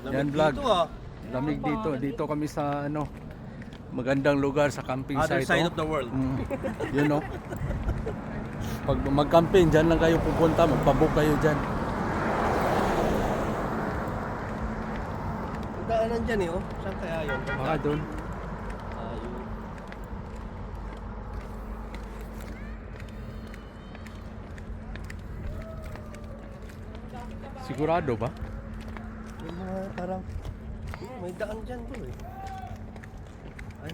Yan vlog. Lamig dito. Dito kami sa ano, magandang lugar sa camping Other site. side of the world. You know. Pag mag-camping, dyan lang kayo pupunta. Magpabook kayo dyan. Ang daanan dyan eh, oh. Saan kaya yun? Baka doon. Ayun. Sigurado ba? May mga parang... may daan dyan bro eh. Ay.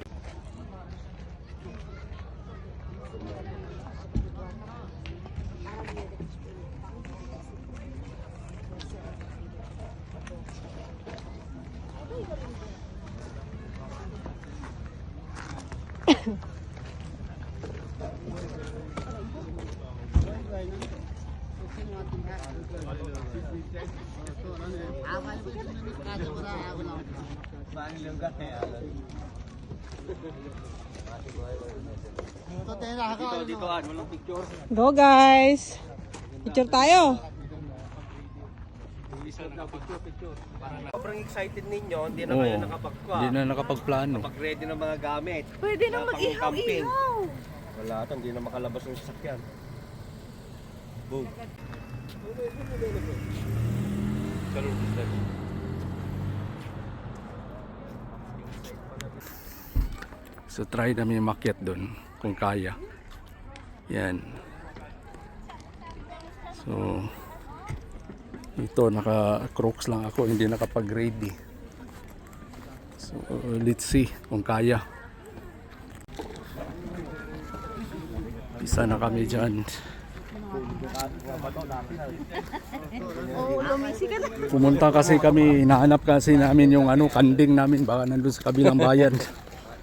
Dito, walang picture. Go guys! Picture tayo! Sobrang excited ninyo, hindi na kayo Hindi na nakapagplano. Pag ready ng mga gamit. Pwede na camping. mag-ihaw-ihaw! Wala ito, hindi na makalabas ng sasakyan. Boom. So try namin makyat doon kung kaya. Yan. So ito naka-crocs lang ako, hindi nakapag-ready. So let's see kung kaya. Isa na kami dyan. Pumunta kasi kami, hinahanap kasi namin yung ano, kanding namin, baka nandun sa kabilang bayan.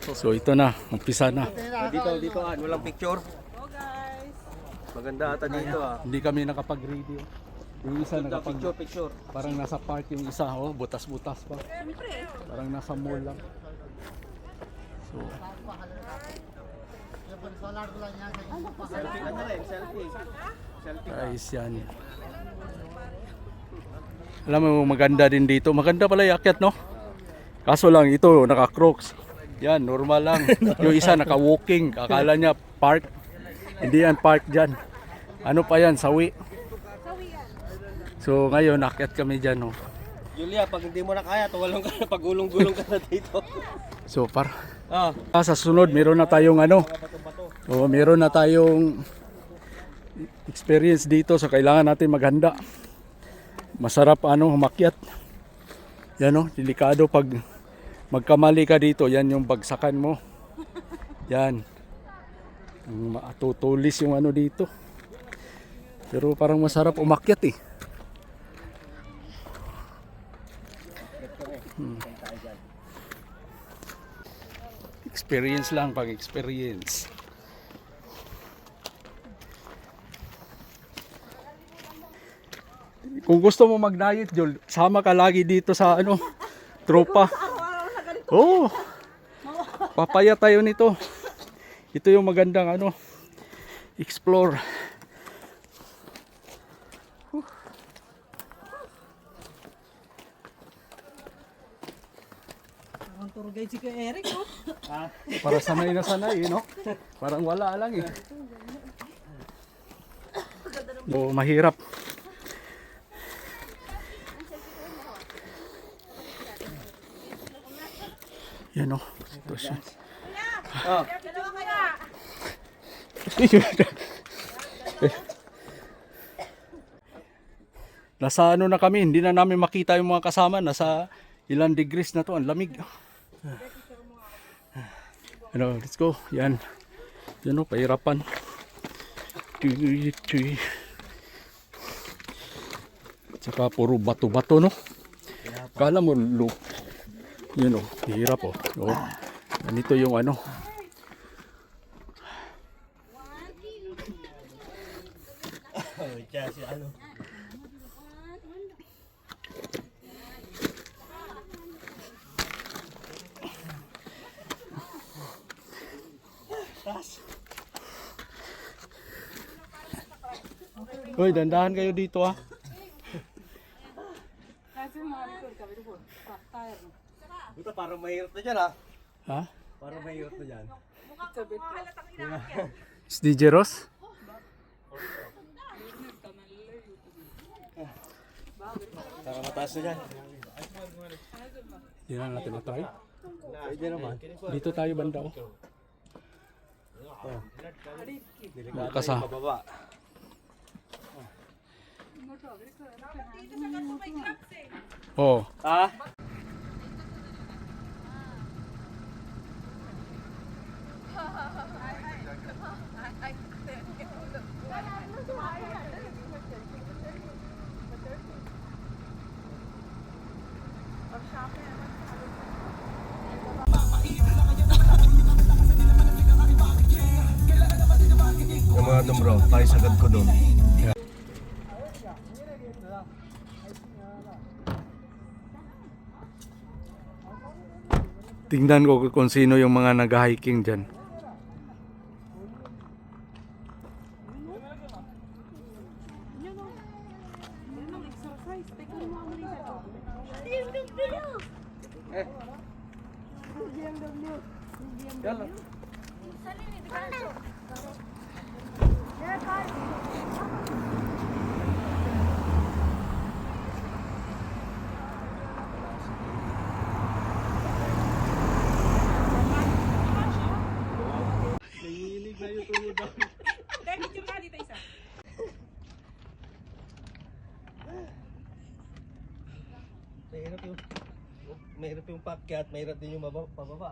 So ito na, umpisa na. Dito, walang picture. Go guys! Maganda ata dito Hindi kami nakapag-ready. Yung isa nakapag... Picture. Parang nasa park yung isa, oh, butas-butas pa. Parang nasa mall lang. So, Selfie. guys, yan. Alam mo, maganda din dito. Maganda pala yung akyat, no? Kaso lang, ito, naka-crocs. Yan, normal lang. Yung isa, naka-walking. Akala niya, park. Hindi yan, park dyan. Ano pa yan, sawi. So, ngayon, akyat kami dyan, no? Julia, pag hindi mo na kaya, tuwalong ka na, pag-gulong-gulong ka na dito. So, sa sunod, meron na tayong ano. O, meron na tayong experience dito. So, kailangan natin maghanda. Masarap umakyat. Yan o, delikado pag magkamali ka dito. Yan yung bagsakan mo. Yan. Matutulis yung ano dito. Pero parang masarap umakyat eh. Experience lang, pag-experience. Kung gusto mo mag-diet, Jol, sama ka lagi dito sa ano, tropa. Oh, papaya tayo nito. Ito yung magandang ano, explore. Ang tour guide si Kuya Eric, oh. Para sanay na sanay, no? Parang wala lang eh. So, mahirap. Yan o, sitwasyon. Nasa ano na kami, hindi na namin makita yung mga kasama. Nasa ilang degrees na to, ang lamig. Ano, let's go. Yan. Yan o, pahirapan. Tsaka puro bato-bato, no? Kala mo, look. Yan o, hirap o. Oh. Ganito yung ano. Hoy, dandahan kayo dito ah. Tire. Buta, parang mahirap na dyan ha. Ha? Parang mahirap na dyan. Si DJ Ross? Parang mataas na dyan. Yan natin na-try. Pwede naman. Dito tayo banda oh. Delikado Kasa. yung pababa. Oh. Ha? Yung mga doon bro, tayo sagad ko doon. Tingnan ko kung sino yung mga nag-hiking dyan. Mahirap yung pakyat, mahirap din yung pababa.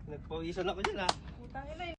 Nagpawisan ako dyan ha.